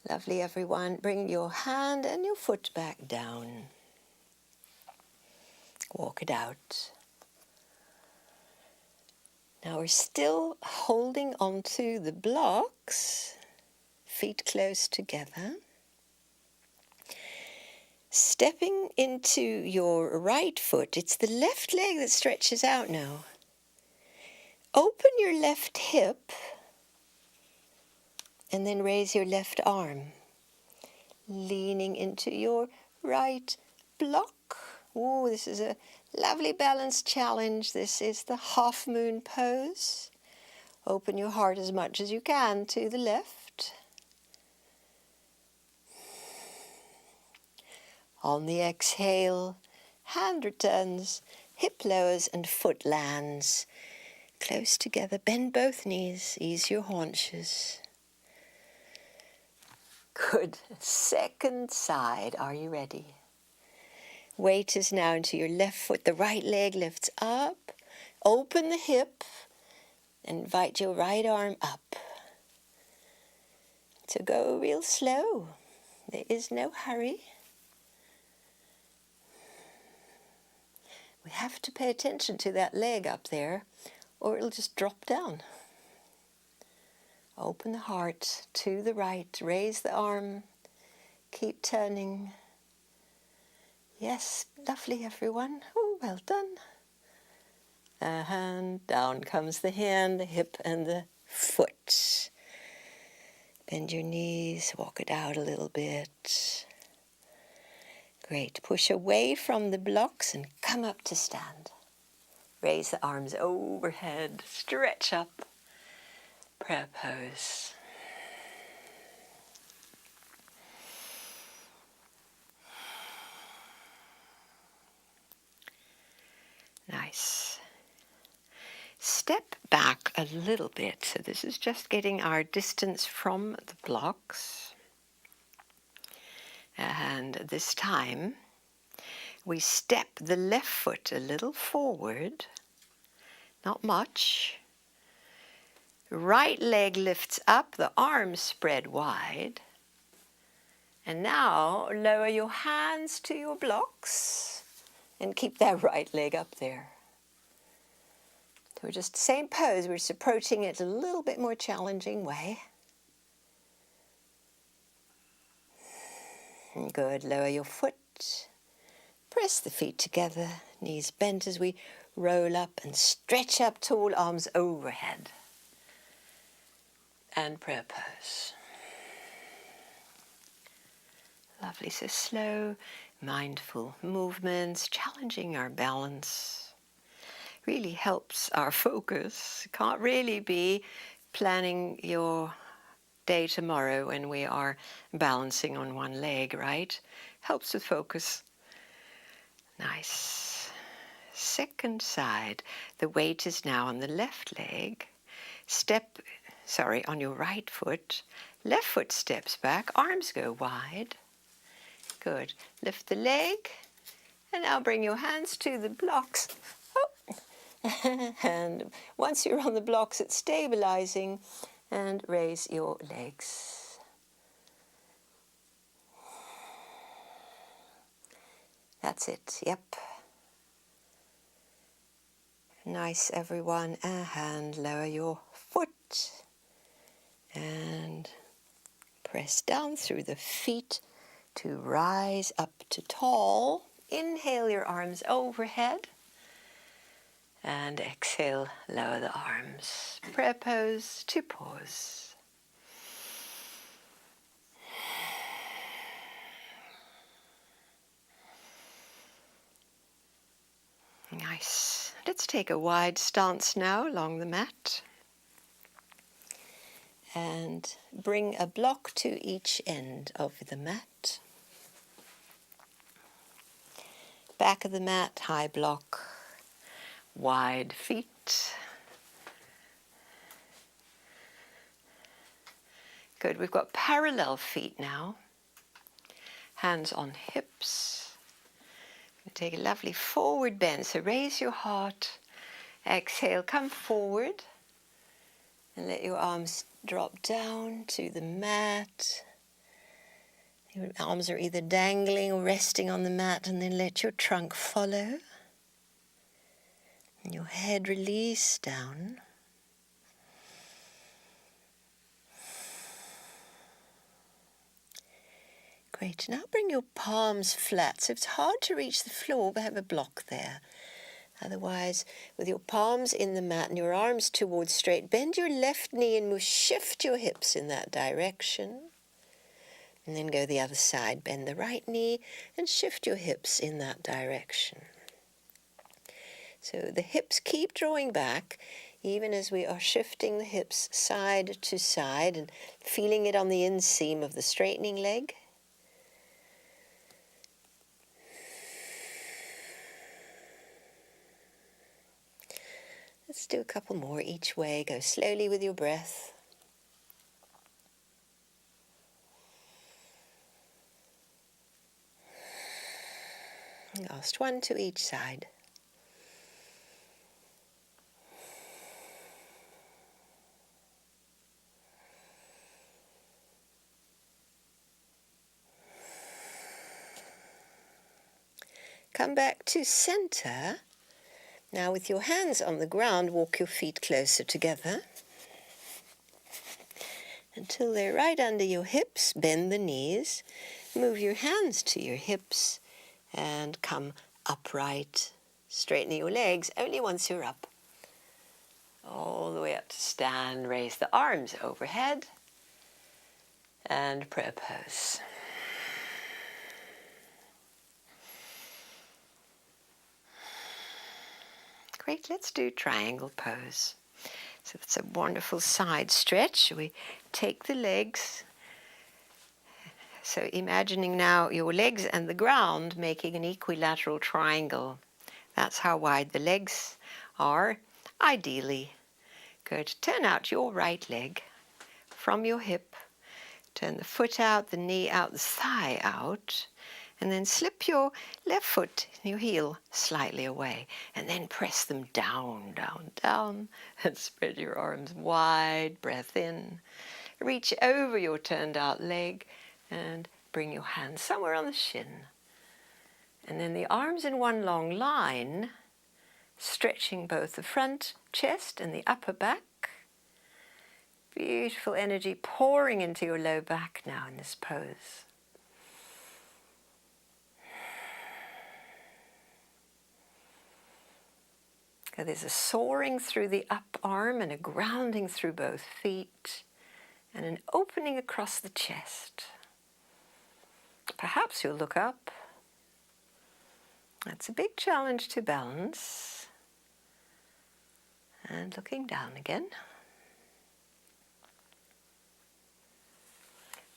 Lovely, everyone. Bring your hand and your foot back down. Walk it out. Now we're still holding onto the blocks, feet close together. Stepping into your right foot, it's the left leg that stretches out now. Open your left hip and then raise your left arm, leaning into your right block. Oh, this is a lovely balance challenge. This is the half moon pose. Open your heart as much as you can to the left. On the exhale, hand returns, hip lowers and foot lands. Close together, bend both knees, ease your haunches. Good. Second side. Are you ready? Weight is now into your left foot. The right leg lifts up. Open the hip. Invite your right arm up. So go real slow. There is no hurry. We have to pay attention to that leg up there, or it'll just drop down. Open the heart to the right. Raise the arm. Keep turning. Yes, lovely, everyone. Oh, well done. A hand, down comes the hand, the hip and the foot. Bend your knees, walk it out a little bit. Great. Push away from the blocks and come up to stand. Raise the arms overhead, stretch up. Prayer pose. Nice. Step back a little bit. So this is just getting our distance from the blocks. And this time we step the left foot a little forward. Not much. Right leg lifts up, the arms spread wide. And now lower your hands to your blocks and keep that right leg up there. So we're just the same pose, we're just approaching it a little bit more challenging way. And good, lower your foot. Press the feet together, knees bent as we roll up and stretch up tall, arms overhead. And prayer pose. Lovely, so slow, mindful movements, challenging our balance. Really helps our focus. Can't really be planning your day tomorrow when we are balancing on one leg, right? Helps with focus. Nice. Second side. The weight is now on the left leg. On your right foot. Left foot steps back, arms go wide. Good. Lift the leg, and now bring your hands to the blocks. Oh. And once you're on the blocks, it's stabilizing, and raise your legs. That's it, yep. Nice, everyone. And lower your foot. And press down through the feet to rise up to tall. Inhale your arms overhead. And exhale, lower the arms. Prayer pose to pause. Nice. Let's take a wide stance now along the mat. And bring a block to each end of the mat. Back of the mat, high block, wide feet. Good, we've got parallel feet now. Hands on hips. Take a lovely forward bend, so raise your heart. Exhale, come forward. And let your arms drop down to the mat. Your arms are either dangling or resting on the mat, and then let your trunk follow. And your head release down. Great. Now bring your palms flat. So it's hard to reach the floor, but have a block there. Otherwise, with your palms in the mat and your arms towards straight, bend your left knee and shift your hips in that direction. And then go the other side. Bend the right knee and shift your hips in that direction. So the hips keep drawing back, even as we are shifting the hips side to side and feeling it on the inseam of the straightening leg. Let's do a couple more each way. Go slowly with your breath. Last one to each side. Come back to center. Now with your hands on the ground, walk your feet closer together until they're right under your hips. Bend the knees. Move your hands to your hips and come upright. Straighten your legs only once you're up. All the way up to stand. Raise the arms overhead and prayer pose. Great, let's do triangle pose. So it's a wonderful side stretch. We take the legs. So imagining now your legs and the ground making an equilateral triangle. That's how wide the legs are, ideally. Good. Turn out your right leg from your hip. Turn the foot out, the knee out, the thigh out. And then slip your left foot, your heel, slightly away. And then press them down, down, down. And spread your arms wide. Breath in. Reach over your turned out leg. And bring your hands somewhere on the shin. And then the arms in one long line, stretching both the front chest and the upper back. Beautiful energy pouring into your low back now in this pose. So there's a soaring through the up arm and a grounding through both feet and an opening across the chest. Perhaps you'll look up. That's a big challenge to balance. And looking down again.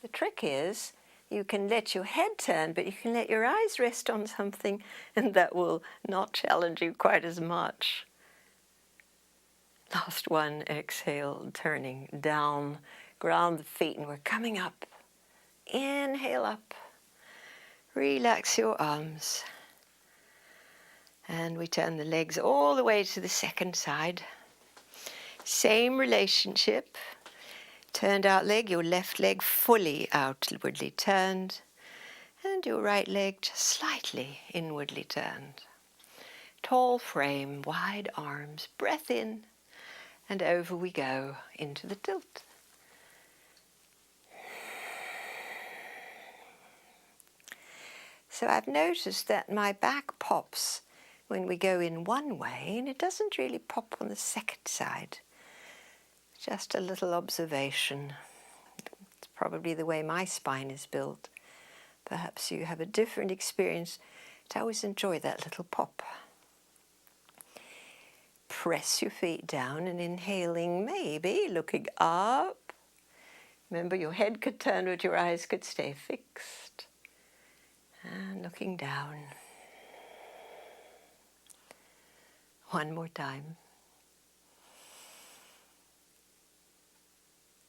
The trick is you can let your head turn, but you can let your eyes rest on something, and that will not challenge you quite as much. Last one, exhale, turning down, ground the feet, and we're coming up. Inhale up. Relax your arms. And we turn the legs all the way to the second side. Same relationship. Turned out leg, your left leg fully outwardly turned, and your right leg just slightly inwardly turned. Tall frame, wide arms, breath in, and over we go into the tilt. So I've noticed that my back pops when we go in one way, and it doesn't really pop on the second side. Just a little observation. It's probably the way my spine is built. Perhaps you have a different experience. I always enjoy that little pop. Press your feet down and inhaling, maybe looking up. Remember, your head could turn, but your eyes could stay fixed. And looking down. One more time.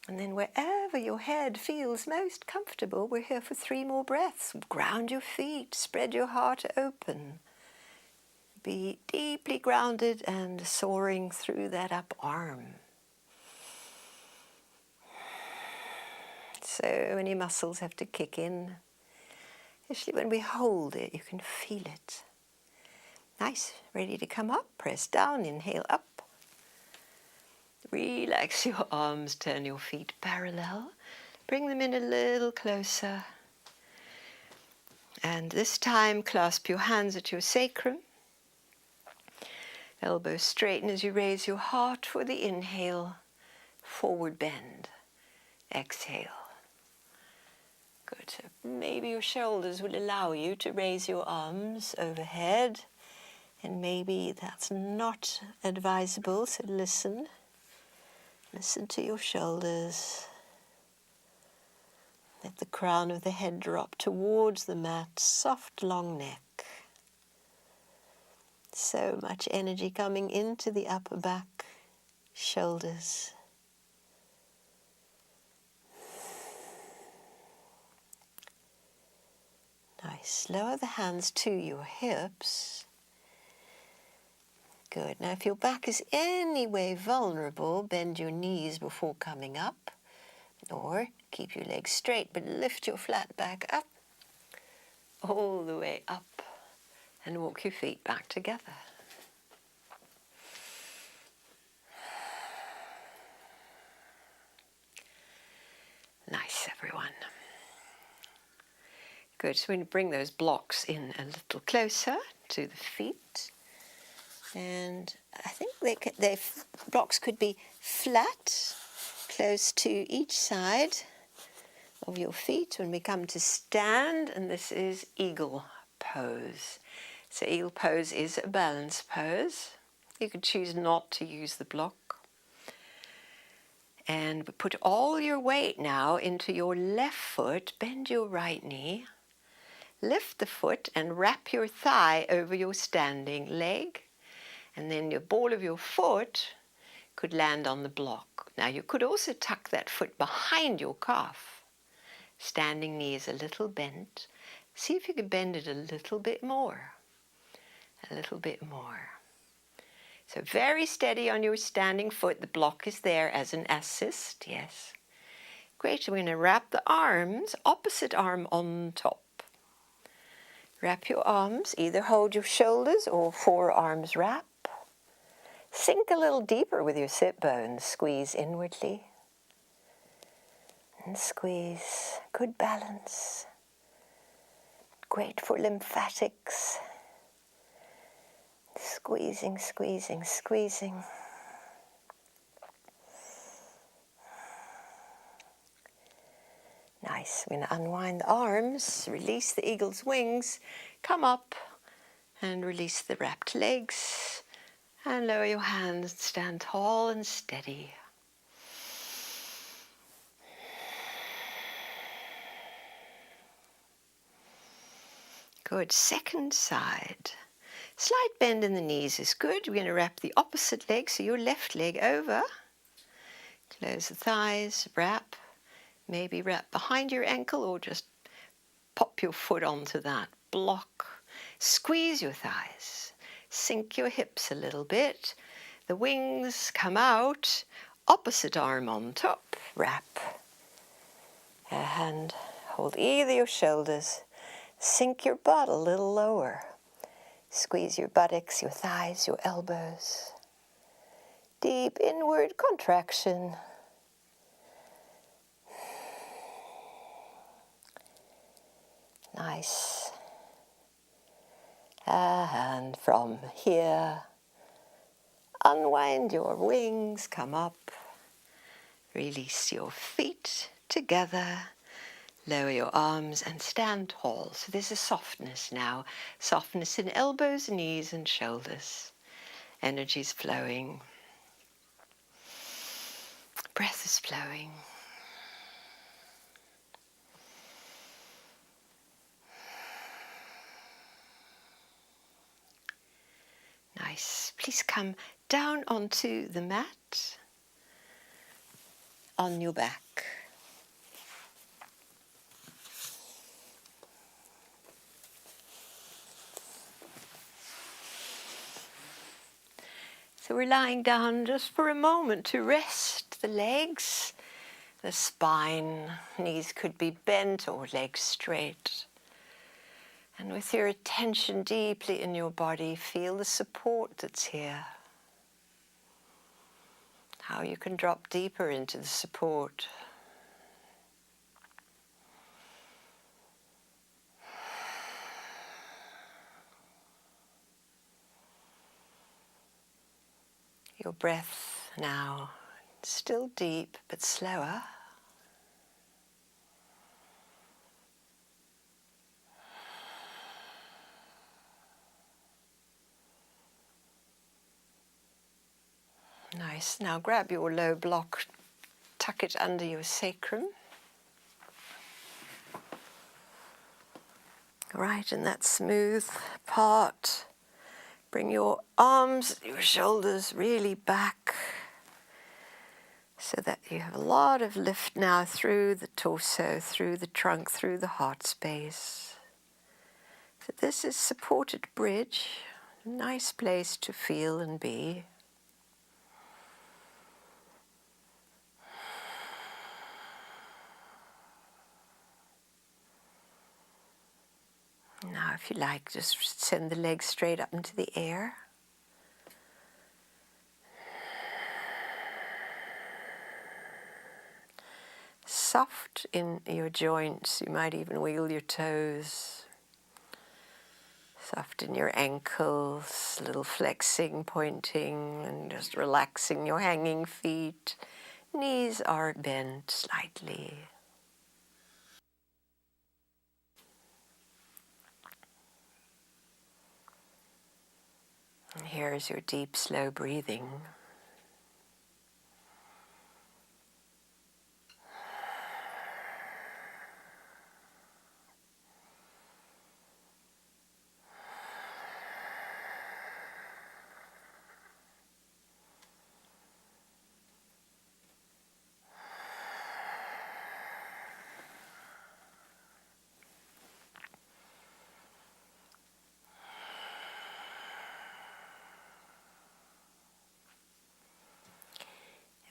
And then wherever your head feels most comfortable, we're here for 3 more breaths. Ground your feet, spread your heart open. Be deeply grounded and soaring through that up arm. So many muscles have to kick in. Especially when we hold it, you can feel it. Nice, ready to come up, press down, inhale up. Relax your arms, turn your feet parallel. Bring them in a little closer. And this time, clasp your hands at your sacrum. Elbows straighten as you raise your heart for the inhale. Forward bend. Exhale. Good. So maybe your shoulders will allow you to raise your arms overhead. And maybe that's not advisable, so listen. Listen to your shoulders. Let the crown of the head drop towards the mat, soft, long neck. So much energy coming into the upper back, shoulders. Nice. Lower the hands to your hips. Good. Now if your back is any way vulnerable, bend your knees before coming up. Or keep your legs straight, but lift your flat back up, all the way up, and walk your feet back together. Nice, everyone. Good. So we're going to bring those blocks in a little closer to the feet. And I think blocks could be flat, close to each side of your feet when we come to stand, and this is eagle pose. So eagle pose is a balance pose. You could choose not to use the block. And put all your weight now into your left foot, bend your right knee, lift the foot and wrap your thigh over your standing leg, and then your ball of your foot could land on the block. Now you could also tuck that foot behind your calf. Standing knee is a little bent. See if you can bend it a little bit more. A little bit more. So very steady on your standing foot. The block is there as an assist, yes. Great, we're going to wrap the arms, opposite arm on top. Wrap your arms, either hold your shoulders or forearms wrap. Sink a little deeper with your sit bones. Squeeze inwardly. And squeeze. Good balance. Great for lymphatics. Squeezing, squeezing, squeezing. Nice. We're going to unwind the arms, release the eagle's wings, come up and release the wrapped legs, and lower your hands, stand tall and steady. Good. Second side. Slight bend in the knees is good. We're going to wrap the opposite leg, so your left leg over. Close the thighs, wrap. Maybe wrap behind your ankle or just pop your foot onto that. Block. Squeeze your thighs. Sink your hips a little bit. The wings come out. Opposite arm on top. Wrap. A hand. Hold either your shoulders. Sink your butt a little lower. Squeeze your buttocks, your thighs, your elbows. Deep inward contraction. Nice. And from here, unwind your wings, come up. Release your feet together. Lower your arms and stand tall. So there's a softness now. Softness in elbows, knees and shoulders. Energy's flowing. Breath is flowing. Nice. Please come down onto the mat, on your back. So we're lying down just for a moment to rest the legs, the spine. Knees could be bent or legs straight. And with your attention deeply in your body, feel the support that's here. How you can drop deeper into the support. Your breath now, still deep but slower. Nice. Now grab your low block, tuck it under your sacrum. Right in that smooth part. Bring your arms, your shoulders really back so that you have a lot of lift now through the torso, through the trunk, through the heart space. So this is supported bridge, a nice place to feel and be. Now, if you like, just send the legs straight up into the air. Soft in your joints, you might even wiggle your toes. Soft in your ankles, a little flexing, pointing, and just relaxing your hanging feet. Knees are bent slightly. And here's your deep, slow breathing.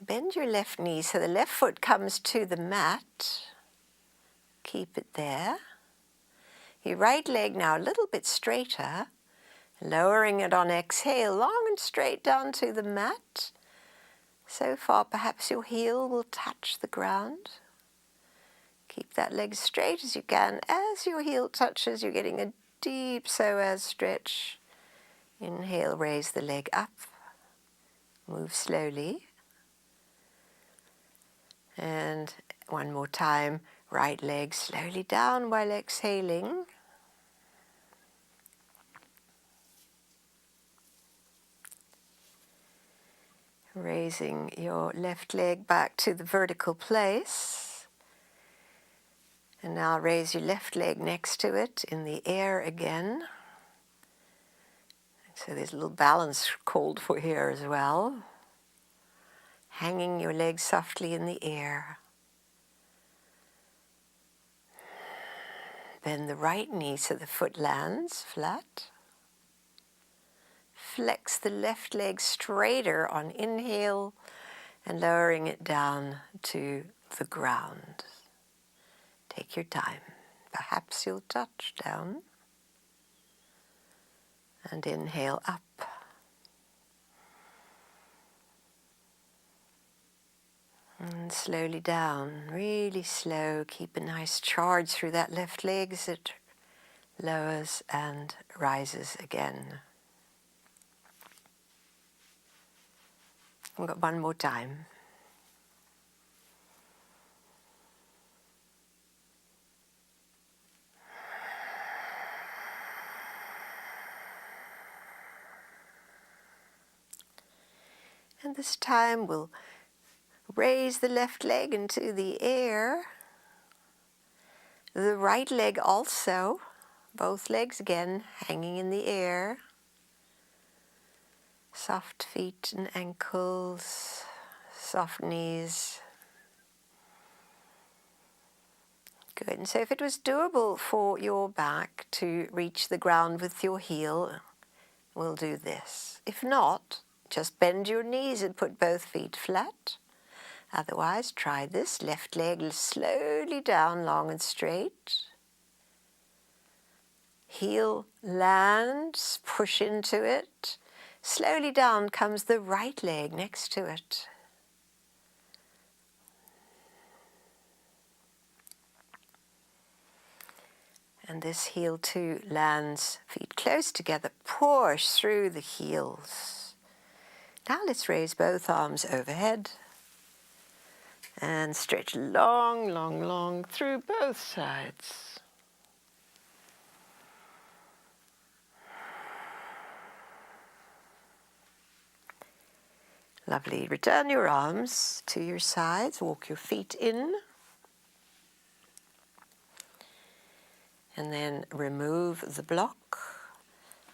Bend your left knee so the left foot comes to the mat. Keep it there. Your right leg now a little bit straighter, lowering it on exhale, long and straight down to the mat. So far, perhaps your heel will touch the ground. Keep that leg straight as you can. As your heel touches, you're getting a deep psoas stretch Inhale, raise the leg up. Move slowly. And one more time, right leg slowly down while exhaling. Raising your left leg back to the vertical place. And now raise your left leg next to it in the air again. So there's a little balance called for here as well. Hanging your legs softly in the air. Bend the right knee so the foot lands flat. Flex the left leg straighter on inhale and lowering it down to the ground. Take your time. Perhaps you'll touch down. And inhale up. And slowly down, really slow. Keep a nice charge through that left leg as it lowers and rises again. We've got one more time. And this time we'll raise the left leg into the air. The right leg also. Both legs again hanging in the air. Soft feet and ankles. Soft knees. Good. And so if it was doable for your back to reach the ground with your heel, we'll do this. If not, just bend your knees and put both feet flat. Otherwise, try this. Left leg slowly down, long and straight. Heel lands, push into it. Slowly down comes the right leg next to it. And this heel too lands, feet close together, push through the heels. Now let's raise both arms overhead and stretch long, long, long through both sides. Lovely. Return your arms to your sides, walk your feet in. And then remove the block.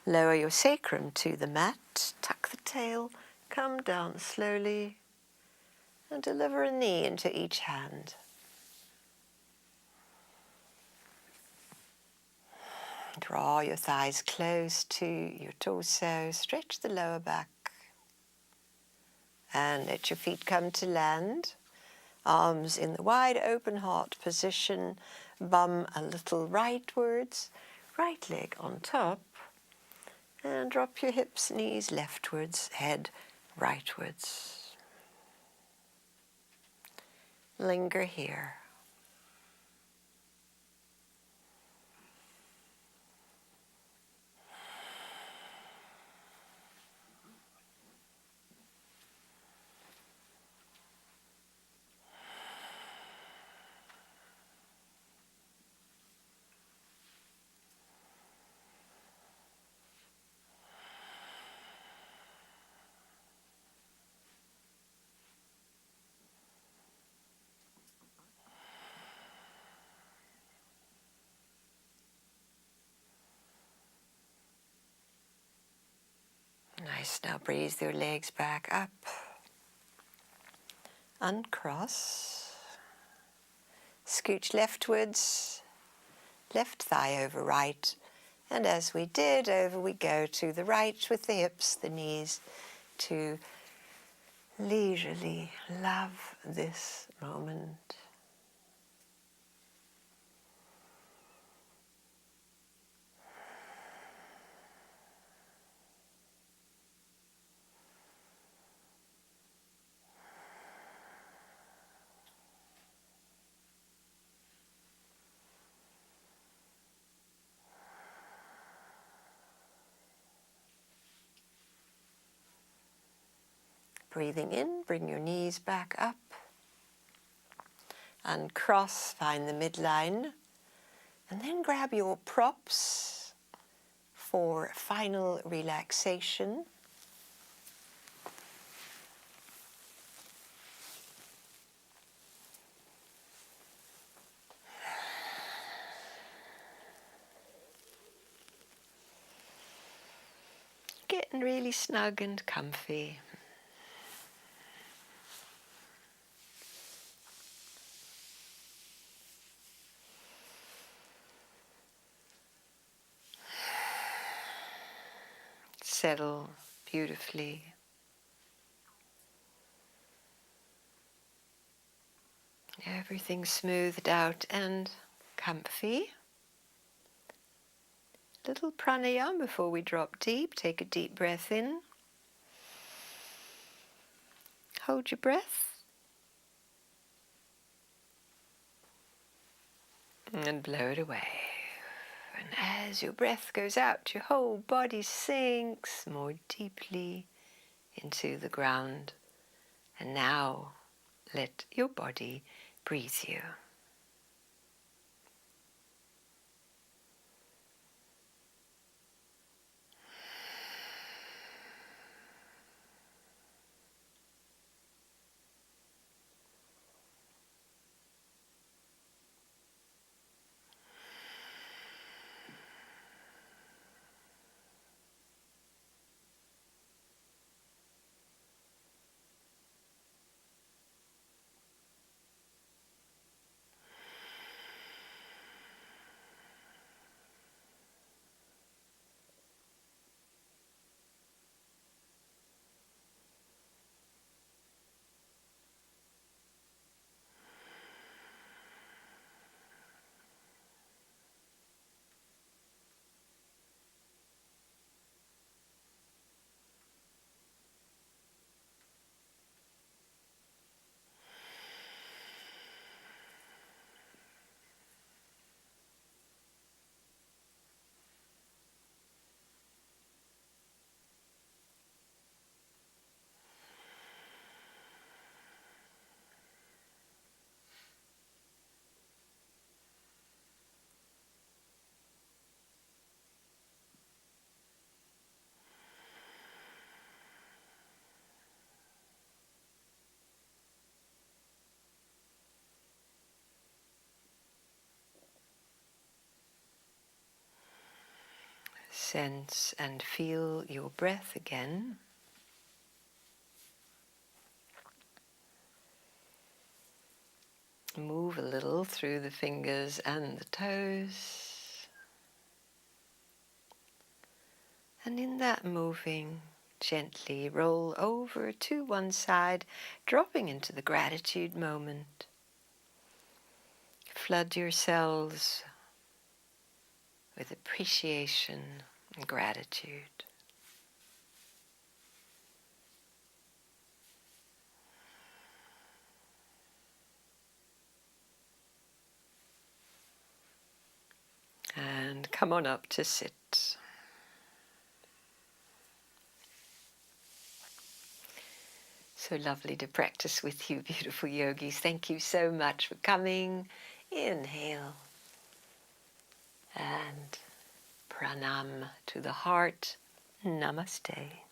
Lower your sacrum to the mat, tuck the tail, come down slowly, and deliver a knee into each hand. Draw your thighs close to your torso, stretch the lower back, and let your feet come to land. Arms in the wide open heart position, bum a little rightwards, right leg on top, and drop your hips, knees leftwards, head rightwards. Linger here. Nice. Now breathe your legs back up. Uncross. Scooch leftwards. Left thigh over right. And as we did, over we go to the right with the hips, the knees, to leisurely love this moment. breathing in, bring your knees back up. Uncross, find the midline. And then grab your props for final relaxation. Getting really snug and comfy. Settle beautifully. Everything smoothed out and comfy. Little pranayama before we drop deep. Take a deep breath in. Hold your breath. And blow it away. And as your breath goes out, your whole body sinks more deeply into the ground. And now let your body breathe you. Sense and feel your breath again. Move a little through the fingers and the toes. And in that moving, gently roll over to one side, dropping into the gratitude moment. Flood your cells with appreciation and gratitude. And come on up to sit. So lovely to practice with you, beautiful yogis. Thank you so much for coming. Inhale. And pranam to the heart. Namaste.